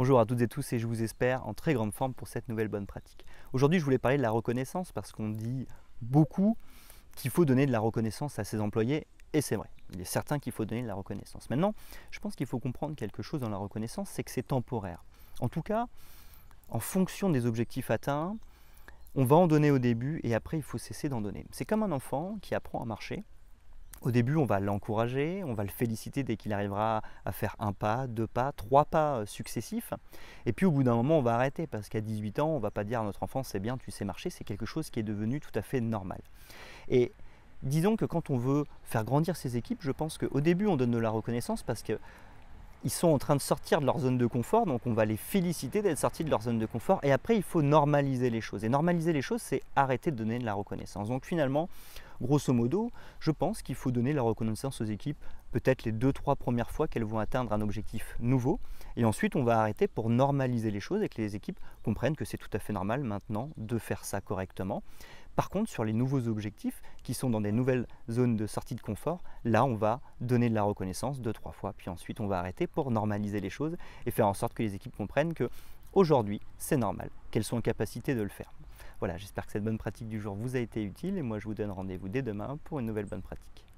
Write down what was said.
Bonjour à toutes et tous et je vous espère en très grande forme pour cette nouvelle bonne pratique. Aujourd'hui je voulais parler de la reconnaissance parce qu'on dit beaucoup qu'il faut donner de la reconnaissance à ses employés et c'est vrai, il est certain qu'il faut donner de la reconnaissance. Maintenant, je pense qu'il faut comprendre quelque chose dans la reconnaissance, c'est que c'est temporaire. En tout cas, en fonction des objectifs atteints, on va en donner au début et après il faut cesser d'en donner. C'est comme un enfant qui apprend à marcher. Au début, on va l'encourager, on va le féliciter dès qu'il arrivera à faire un pas, deux pas, trois pas successifs. Et puis au bout d'un moment, on va arrêter parce qu'à 18 ans, on ne va pas dire à notre enfant c'est bien, tu sais marcher, c'est quelque chose qui est devenu tout à fait normal. Et disons que quand on veut faire grandir ses équipes, je pense qu'au début, on donne de la reconnaissance parce que ils sont en train de sortir de leur zone de confort, donc on va les féliciter d'être sortis de leur zone de confort. Et après, il faut normaliser les choses. Et normaliser les choses, c'est arrêter de donner de la reconnaissance. Donc finalement, grosso modo, je pense qu'il faut donner la reconnaissance aux équipes peut-être les 2-3 premières fois qu'elles vont atteindre un objectif nouveau. Et ensuite, on va arrêter pour normaliser les choses et que les équipes comprennent que c'est tout à fait normal maintenant de faire ça correctement. Par contre, sur les nouveaux objectifs qui sont dans des nouvelles zones de sortie de confort, là, on va donner de la reconnaissance 2-3 fois, puis ensuite, on va arrêter pour normaliser les choses et faire en sorte que les équipes comprennent que aujourd'hui, c'est normal, qu'elles sont en capacité de le faire. Voilà, j'espère que cette bonne pratique du jour vous a été utile et moi, je vous donne rendez-vous dès demain pour une nouvelle bonne pratique.